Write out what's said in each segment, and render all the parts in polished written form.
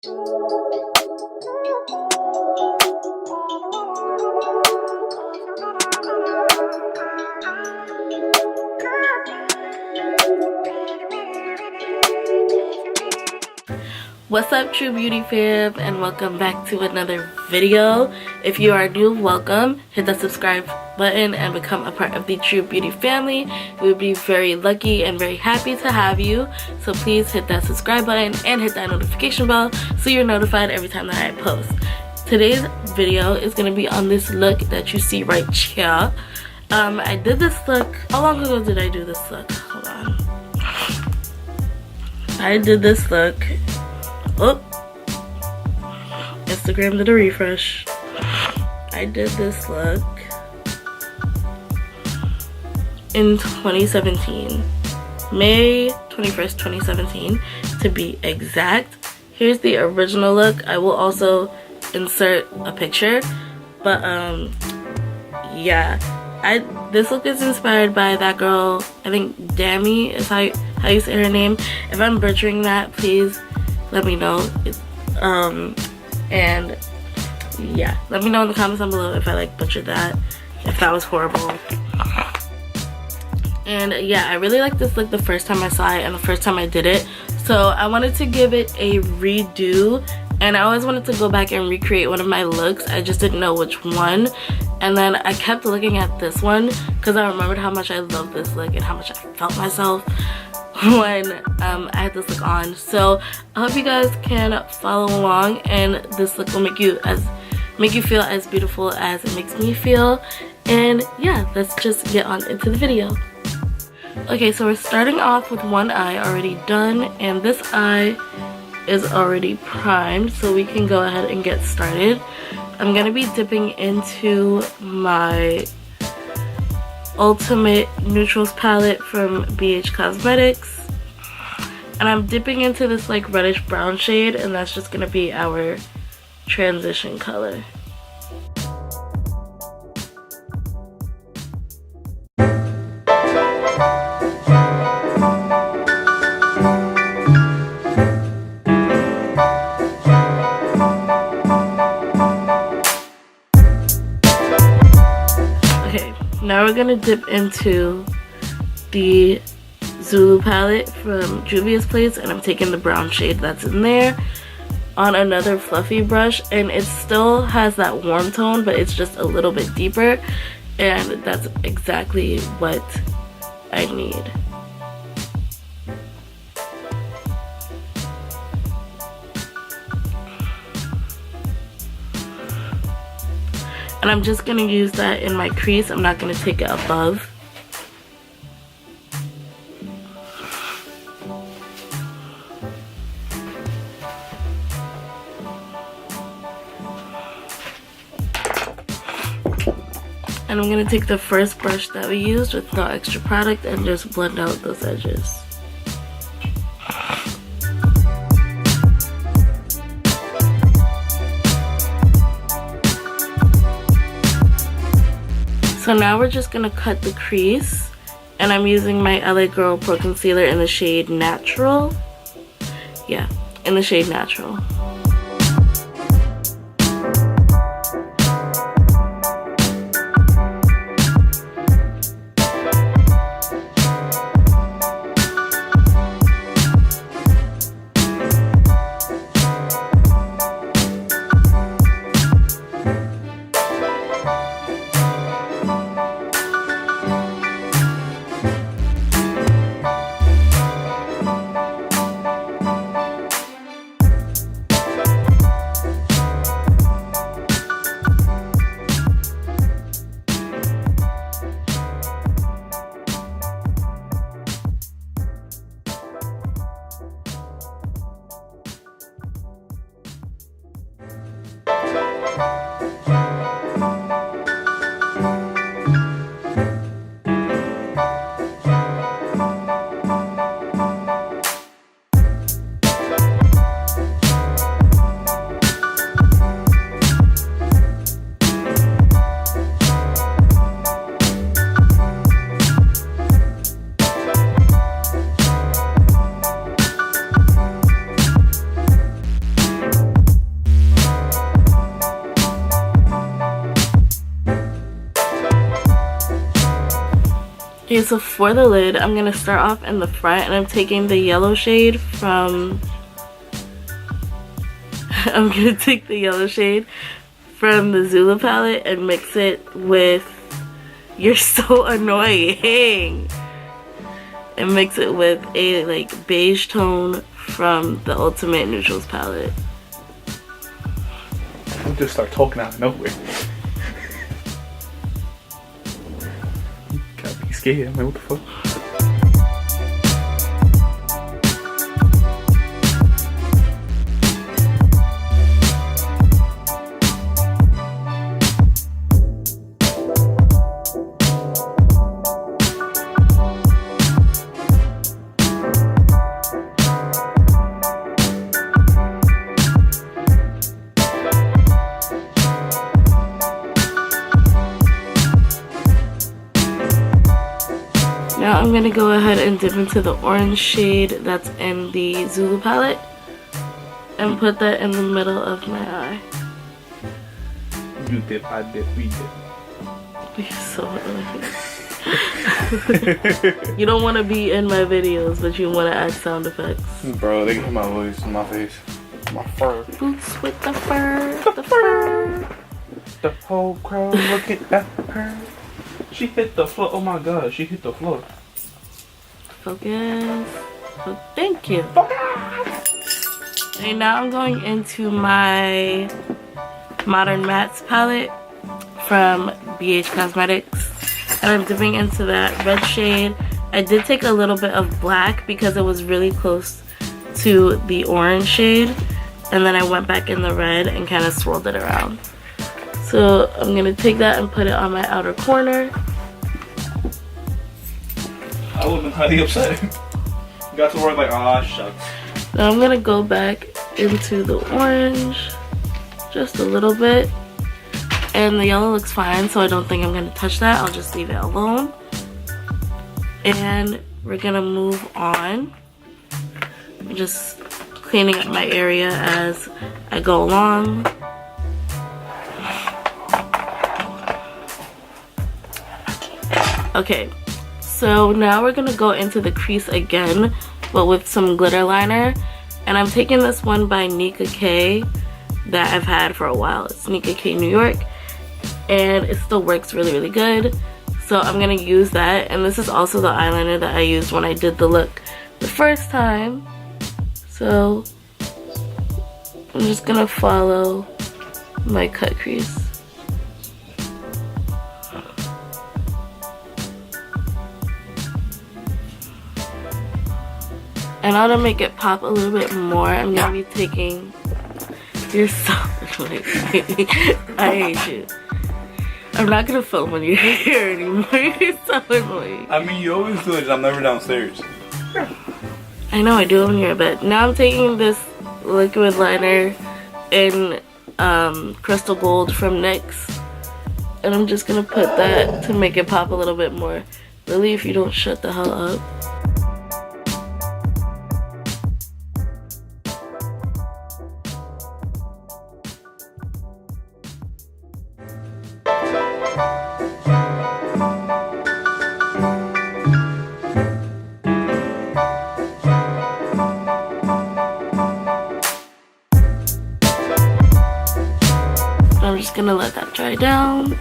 What's up, True Beauty fam, and welcome back to another video. If you are new, welcome. Hit that subscribe button and become a part of the True Beauty family. We would be very lucky and very happy to have you. So please hit that subscribe button and hit that notification bell so you're notified every time that I post. Today's video is going to be on this look that you see right here. I did this look. How long ago did I do this look? Hold on. I did this look. Oh, Instagram did a refresh. I did this look in 2017, May 21st, 2017 to be exact. Here's the original look. I will also insert a picture, but yeah, this look is inspired by that girl, I think Dami is how you say her name. If I'm butchering that, please let me know. And yeah, let me know in the comments down below if I butchered that, if that was horrible. And yeah, I really liked this look the first time I saw it and the first time I did it, so I wanted to give it a redo. And I always wanted to go back and recreate one of my looks, I just didn't know which one. And then I kept looking at this one because I remembered how much I loved this look and how much I felt myself when I had this look on. So I hope you guys can follow along, and this look will make you feel as beautiful as it makes me feel. And yeah, let's just get on into the video. Okay, so we're starting off with one eye already done, and this eye is already primed, so we can go ahead and get started. I'm gonna be dipping into my Ultimate Neutrals palette from BH Cosmetics, and I'm dipping into this reddish brown shade, and that's just gonna be our transition color. Now we're gonna dip into the Zulu palette from Juvia's Place, and I'm taking the brown shade that's in there on another fluffy brush, and it still has that warm tone, but it's just a little bit deeper, and that's exactly what I need. And I'm just going to use that in my crease. I'm not going to take it above. And I'm going to take the first brush that we used with no extra product and just blend out those edges. So now we're just going to cut the crease, and I'm using my LA Girl Pro Concealer in the shade Natural. Yeah, in the shade Natural. Okay, so for the lid, I'm gonna start off in the front, and I'm taking the yellow shade from I'm gonna take the yellow shade from the Zulu palette and mix it with, you're so annoying, and mix it with a like beige tone from the Ultimate Neutrals palette. We'll just start talking out of nowhere. Gotta be scared. I'm like, what the fuck? Now I'm going to go ahead and dip into the orange shade that's in the Zulu palette and put that in the middle of my eye. You dip, I dip, we dip. You're so annoying. You don't want to be in my videos, but you want to add sound effects. Bro, they can hear my voice in my face. My fur. Boots with the fur, the fur. The whole crowd looking at her. She hit the floor. Oh my god, she hit the floor. Focus. Oh, thank you. Okay, now I'm going into my Modern Mattes palette from BH Cosmetics. And I'm dipping into that red shade. I did take a little bit of black because it was really close to the orange shade. And then I went back in the red and kind of swirled it around. So I'm going to take that and put it on my outer corner. I would have been highly upset. Got to work like, ah, shucks. Now I'm going to go back into the orange just a little bit. And the yellow looks fine, so I don't think I'm going to touch that. I'll just leave it alone. And we're going to move on. I'm just cleaning up my area as I go along. Okay, so now we're gonna go into the crease again, but with some glitter liner. And I'm taking this one by Nika K that I've had for a while. It's Nika K New York, and it still works really, really good. So I'm gonna use that, and this is also the eyeliner that I used when I did the look the first time. So I'm just gonna follow my cut crease. And now to make it pop a little bit more, I'm gonna be taking, you're so annoying. I hate you. I'm not gonna film on your hair anymore. You're so annoying. I mean, you always do it, I'm never downstairs. I know, I do it on your bed. Now I'm taking this liquid liner in Crystal Gold from NYX. And I'm just gonna put that to make it pop a little bit more. Really, if you don't shut the hell up. I'm just gonna let that dry down.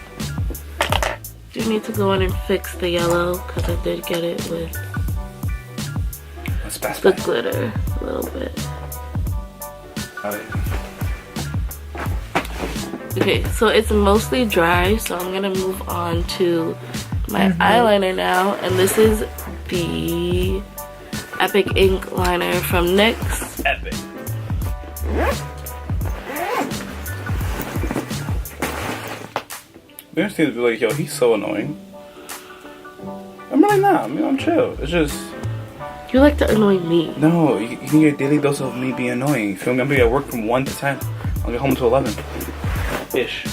Do need to go in and fix the yellow because I did get it with the glitter a little bit. Okay, so it's mostly dry, so I'm gonna move on to my eyeliner now, and this is the Epic Ink liner from NYX. Epic. They seem to be like, yo, he's so annoying. I'm really not. I mean, I'm chill. It's just... You like to annoy me. No, you need a daily dose of me being annoying. You feel me? I'm gonna be at work from 1 to 10. I'll get home to 11. Ish.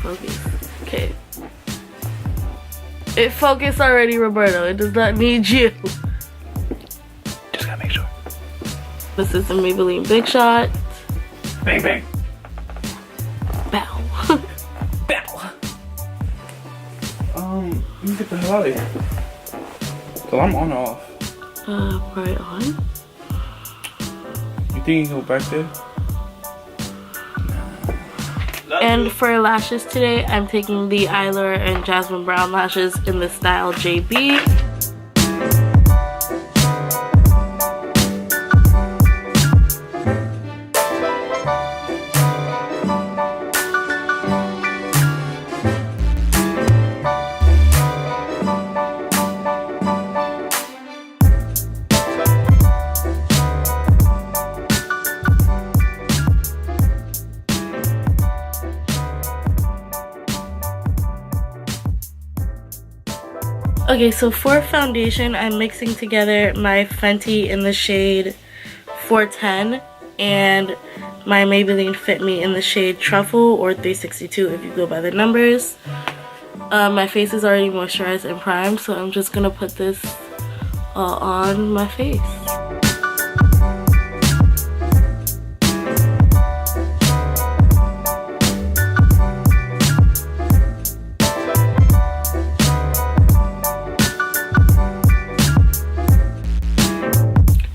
Focus. Okay. It focused already, Roberto. It does not need you. Just gotta make sure. This is the Maybelline Big Shot. Bang, bang. Bow. Bow. Let me get the hell out of here. alarm on or off? Probably on. You think you can go back there? And for lashes today, I'm taking the Eyelure and Jasmine Brown lashes in the style JB. Okay, so for foundation, I'm mixing together my Fenty in the shade 410 and my Maybelline Fit Me in the shade Truffle or 362 if you go by the numbers. My face is already moisturized and primed, so I'm just gonna put this on my face.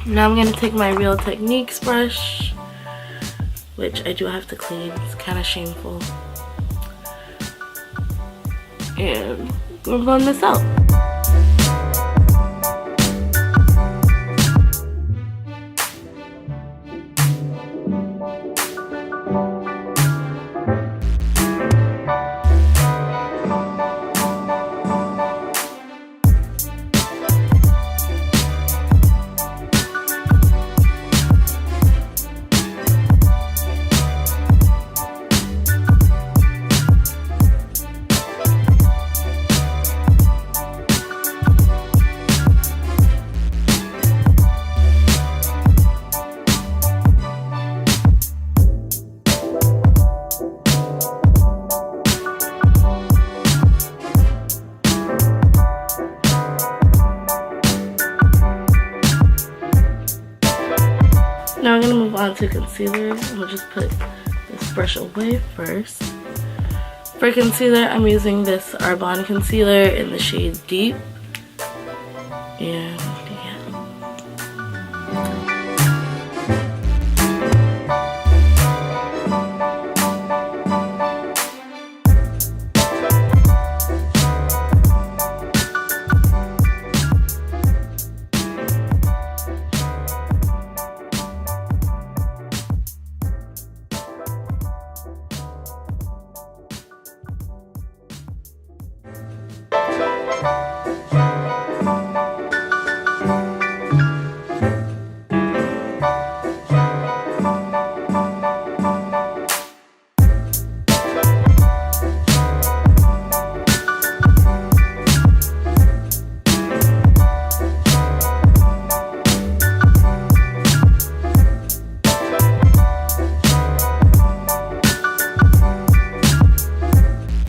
Now I'm going to take my Real Techniques brush, which I do have to clean. It's kind of shameful. And we'll run this out. Now I'm going to move on to concealer. I'm going to just put this brush away first. For concealer, I'm using this Arbonne concealer in the shade Deep. And yeah.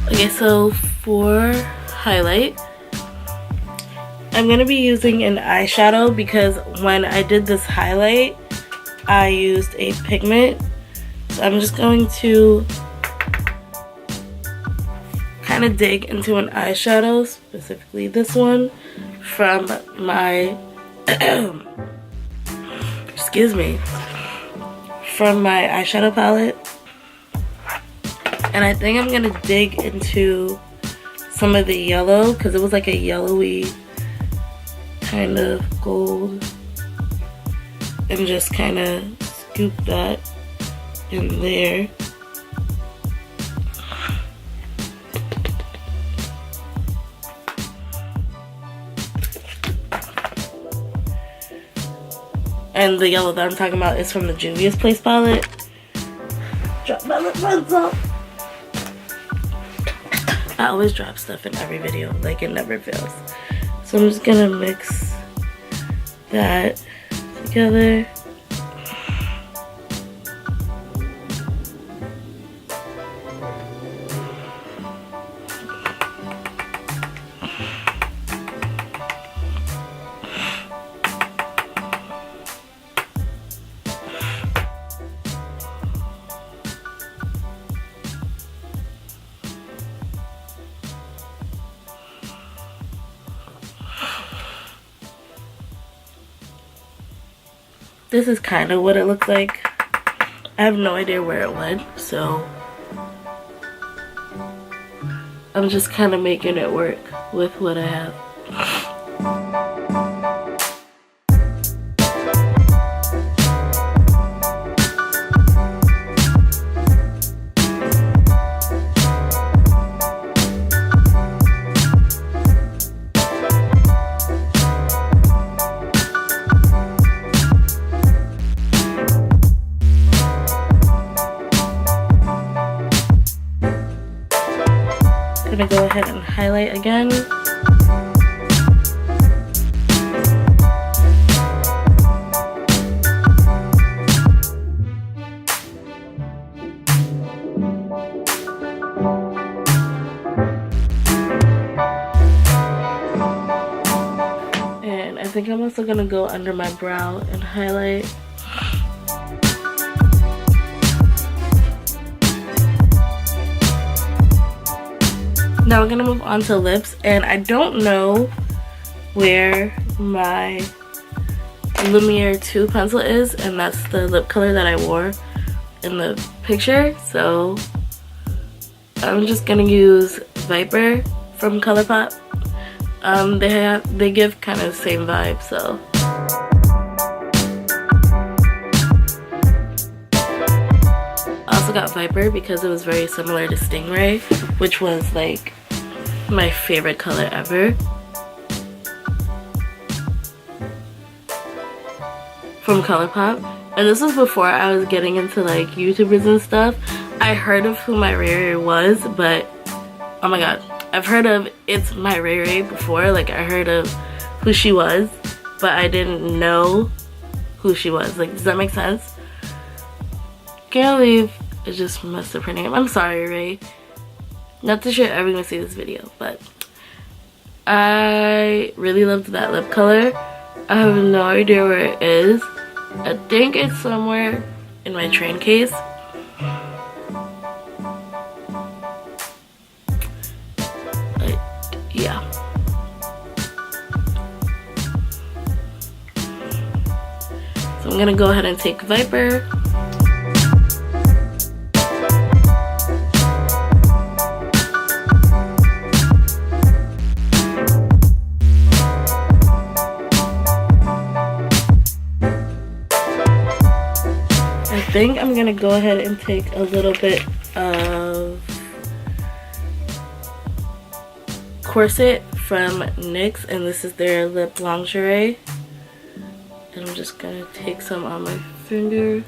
Okay, so for highlight, I'm going to be using an eyeshadow because when I did this highlight, I used a pigment. So I'm just going to kind of dig into an eyeshadow, specifically this one, from my, excuse me, from my eyeshadow palette. And I think I'm going to dig into some of the yellow because it was like a yellowy kind of gold. And just kind of scoop that in there. And the yellow that I'm talking about is from the Juvia's Place palette. Drop my lip pencil. I always drop stuff in every video, like it never fails. So I'm just gonna mix that together. this is kind of what it looks like. I have no idea where it went, so I'm just kind of making it work with what I have. Gonna go ahead and highlight again. And I think I'm also gonna go under my brow and highlight. Now we're gonna move on to lips, and I don't know where my Lumiere 2 pencil is, and that's the lip color that I wore in the picture, so I'm just gonna use Viper from ColourPop. They give kind of the same vibe, so I also got Viper because it was very similar to Stingray, which was like my favorite color ever from ColourPop. And this was before I was getting into like YouTubers and stuff. I heard of who my Ray Ray was, but oh my god, I've heard of It's My Ray Ray before. Like I heard of who she was, but I didn't know who she was. Like, does that make sense? Can't believe I just messed up her name. I'm sorry, Ray. Not too sure everyone see this video, but I really loved that lip color. I have no idea where it is. I think it's somewhere in my train case. Yeah. So I'm gonna go ahead and take Viper. I think I'm gonna go ahead and take a little bit of Corset from NYX, and this is their lip lingerie, and I'm just gonna take some on my finger.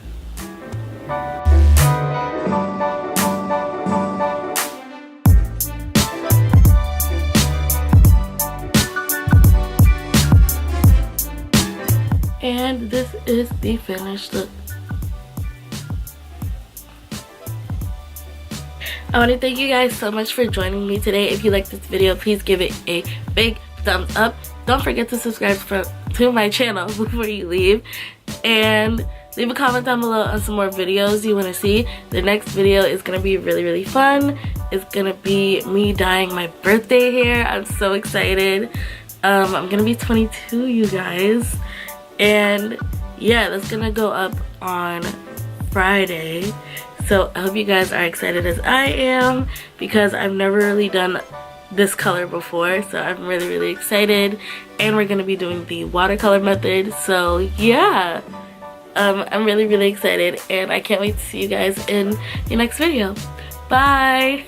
And this is the finished look. I want to thank you guys so much for joining me today. If you liked this video, please give it a big thumbs up. Don't forget to subscribe to my channel before you leave. And leave a comment down below on some more videos you want to see. The next video is going to be really, really fun. It's going to be me dyeing my birthday hair. I'm so excited. I'm going to be 22, you guys. And yeah, that's going to go up on Friday. So I hope you guys are excited as I am, because I've never really done this color before, so I'm really, really excited. And we're gonna be doing the watercolor method, so yeah, I'm really, really excited, and I can't wait to see you guys in the next video. Bye.